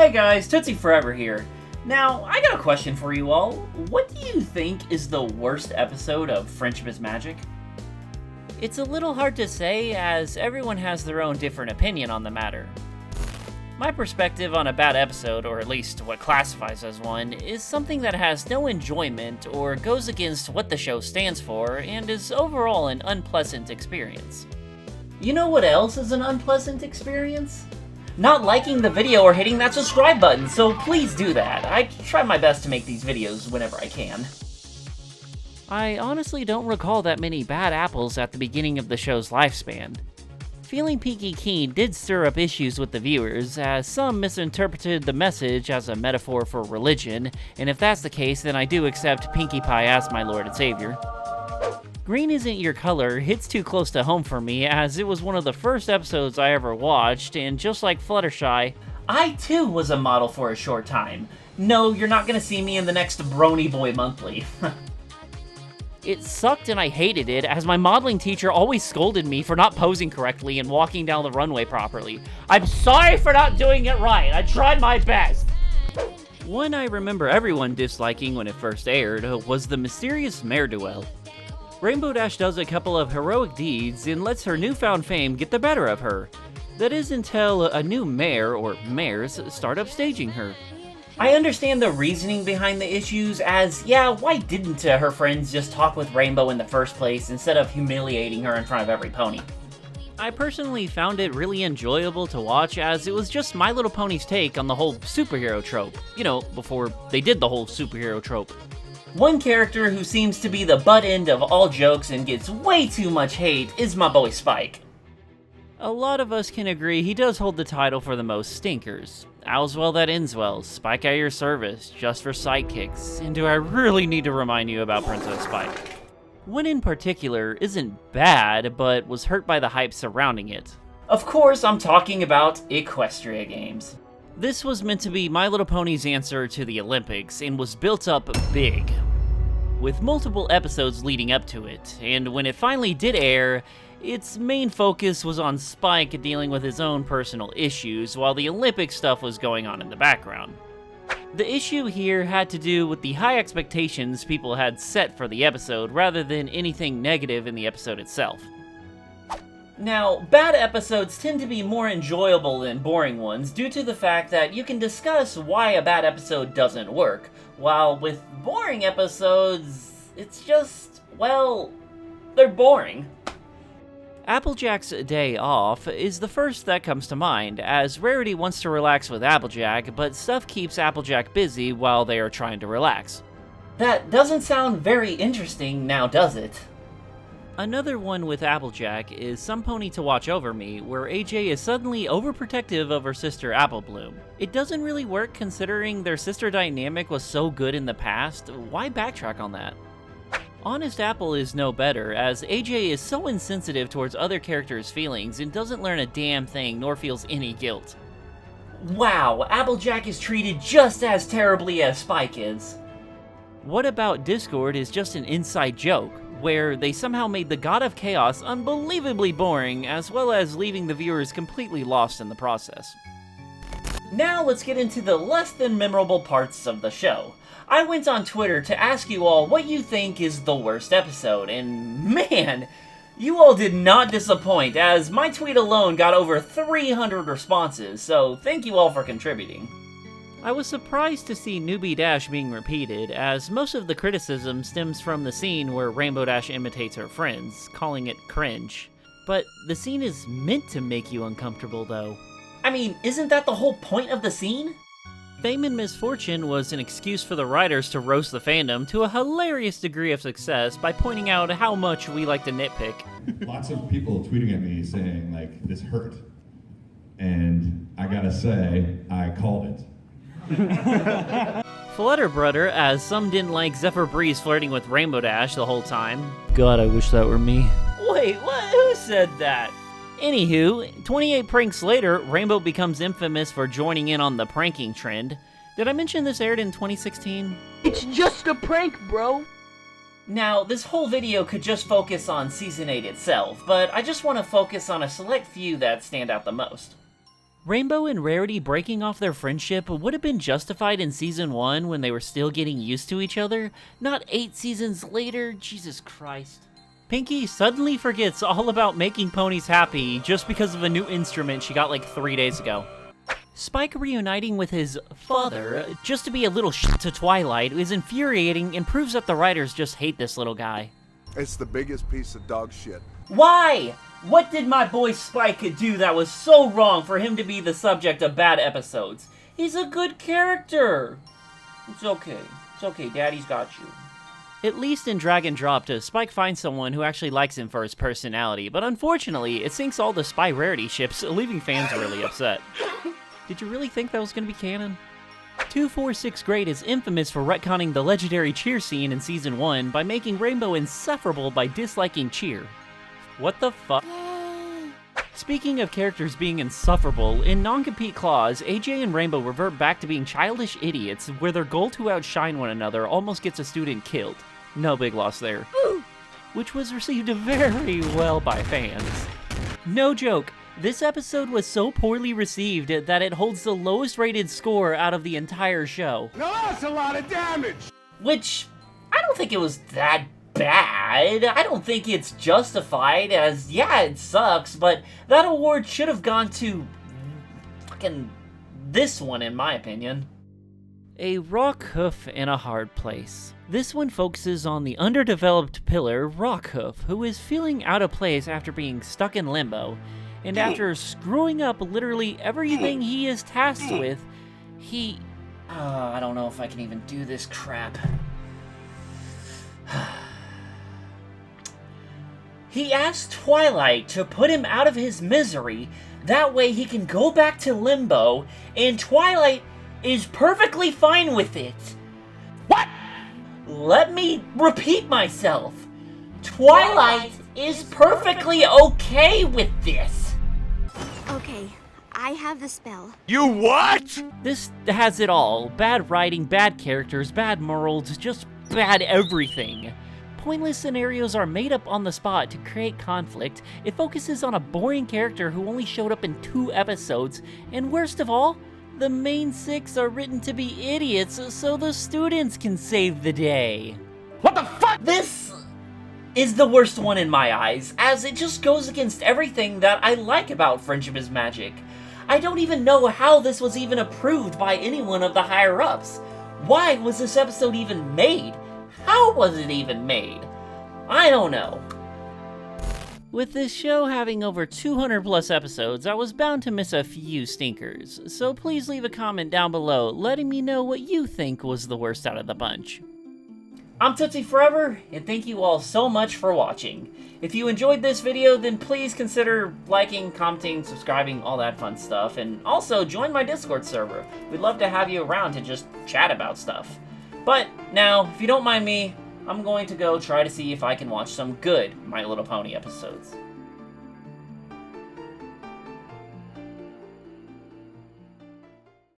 Hey guys, Tootsie Forever here. Now, I got a question for you all. What do you think is the worst episode of Friendship is Magic? It's a little hard to say, as everyone has their own different opinion on the matter. My perspective on a bad episode, or at least what classifies as one, is something that has no enjoyment or goes against what the show stands for and is overall an unpleasant experience. You know what else is an unpleasant experience? Not liking the video or hitting that subscribe button, so please do that. I try my best to make these videos whenever I can. I honestly don't recall that many bad apples at the beginning of the show's lifespan. Feeling Pinky Keen did stir up issues with the viewers, as some misinterpreted the message as a metaphor for religion, and if that's the case, then I do accept Pinkie Pie as my Lord and Savior. Green Isn't Your Color hits too close to home for me, as it was one of the first episodes I ever watched, and just like Fluttershy, I too was a model for a short time. No, you're not gonna see me in the next Brony Boy Monthly. it sucked and I hated it, as my modeling teacher always scolded me for not posing correctly and walking down the runway properly. I'm sorry for not doing it right, I tried my best! One I remember everyone disliking when it first aired was the mysterious Mare Duel. Rainbow Dash does a couple of heroic deeds and lets her newfound fame get the better of her. That is until a new mare, or mares, start upstaging her. I understand the reasoning behind the issues, as, yeah, why didn't her friends just talk with Rainbow in the first place instead of humiliating her in front of every pony? I personally found it really enjoyable to watch, as it was just My Little Pony's take on the whole superhero trope. You know, before they did the whole superhero trope. One character who seems to be the butt end of all jokes and gets way too much hate is my boy Spike. A lot of us can agree he does hold the title for the most stinkers. All's well that ends well, Spike at your service, just for sidekicks, and do I really need to remind you about Princess Spike? One in particular isn't bad, but was hurt by the hype surrounding it. Of course, I'm talking about Equestria Games. This was meant to be My Little Pony's answer to the Olympics, and was built up big, with multiple episodes leading up to it, and when it finally did air, its main focus was on Spike dealing with his own personal issues, while the Olympic stuff was going on in the background. The issue here had to do with the high expectations people had set for the episode, rather than anything negative in the episode itself. Now, bad episodes tend to be more enjoyable than boring ones due to the fact that you can discuss why a bad episode doesn't work, while with boring episodes, it's just, well, they're boring. Applejack's Day Off is the first that comes to mind, as Rarity wants to relax with Applejack, but stuff keeps Applejack busy while they are trying to relax. That doesn't sound very interesting, now does it? Another one with Applejack is Some Pony to Watch Over Me, where AJ is suddenly overprotective of her sister Apple Bloom. It doesn't really work considering their sister dynamic was so good in the past. Why backtrack on that? Honest Apple is no better, as AJ is so insensitive towards other characters' feelings and doesn't learn a damn thing nor feels any guilt. Wow, Applejack is treated just as terribly as Spike is. What About Discord is just an inside joke, where they somehow made the God of Chaos unbelievably boring, as well as leaving the viewers completely lost in the process. Now let's get into the less than memorable parts of the show. I went on Twitter to ask you all what you think is the worst episode, and man, you all did not disappoint, as my tweet alone got over 300 responses, so thank you all for contributing. I was surprised to see Newbie Dash being repeated, as most of the criticism stems from the scene where Rainbow Dash imitates her friends, calling it cringe. But the scene is meant to make you uncomfortable, though. I mean, isn't that the whole point of the scene? Fame and Misfortune was an excuse for the writers to roast the fandom to a hilarious degree of success by pointing out how much we like to nitpick. Lots of people tweeting at me saying, like, this hurt. And I gotta say, I called it. Flutterbrudder, as some didn't like Zephyr Breeze flirting with Rainbow Dash the whole time. God, I wish that were me. Wait, what? Who said that? Anywho, 28 pranks later, Rainbow becomes infamous for joining in on the pranking trend. Did I mention this aired in 2016? It's just a prank, bro! Now, this whole video could just focus on Season 8 itself, but I just want to focus on a select few that stand out the most. Rainbow and Rarity breaking off their friendship would have been justified in Season 1 when they were still getting used to each other, not 8 seasons later. Jesus Christ. Pinkie suddenly forgets all about making ponies happy just because of a new instrument she got like 3 days ago. Spike reuniting with his father just to be a little shit to Twilight is infuriating and proves that the writers just hate this little guy. It's the biggest piece of dog shit. Why? What did my boy Spike do that was so wrong for him to be the subject of bad episodes? He's a good character. It's okay. It's okay, Daddy's got you. At least in Drag and Drop, Spike finds someone who actually likes him for his personality, but unfortunately, it sinks all the Spy Rarity ships, leaving fans really upset. Did you really think that was going to be canon? 246 Grade is infamous for retconning the legendary Cheer scene in Season 1 by making Rainbow insufferable by disliking Cheer. What the fuck? Speaking of characters being insufferable, in Non-Compete Clause, AJ and Rainbow revert back to being childish idiots where their goal to outshine one another almost gets a student killed. No big loss there. Which was received very well by fans. No joke, this episode was so poorly received that it holds the lowest rated score out of the entire show. Now that's a lot of damage! Which, I don't think it was that bad. I don't think it's justified as, yeah, it sucks, but that award should have gone to fucking this one, in my opinion. A rock hoof in a hard place. This one focuses on the underdeveloped pillar, Rockhoof, who is feeling out of place after being stuck in limbo, and after screwing up literally everything he is tasked with, he... I don't know if I can even do this crap. He asked Twilight to put him out of his misery, that way he can go back to Limbo, and Twilight is perfectly fine with it. What? Let me repeat myself. Twilight is perfectly okay with this. Okay, I have the spell. You what? This has it all. Bad writing, bad characters, bad morals, just bad everything. Pointless scenarios are made up on the spot to create conflict. It focuses on a boring character who only showed up in 2 episodes, and worst of all, the main 6 are written to be idiots so the students can save the day. What the fuck? This is the worst one in my eyes, as it just goes against everything that I like about Friendship is Magic. I don't even know how this was even approved by anyone of the higher-ups. Why was this episode even made? How was it even made? I don't know. With this show having over 200 plus episodes, I was bound to miss a few stinkers, so please leave a comment down below letting me know what you think was the worst out of the bunch. I'm Tootsie Forever, and thank you all so much for watching. If you enjoyed this video, then please consider liking, commenting, subscribing, all that fun stuff, and also join my Discord server. We'd love to have you around to just chat about stuff. But now, if you don't mind me, I'm going to go try to see if I can watch some good My Little Pony episodes.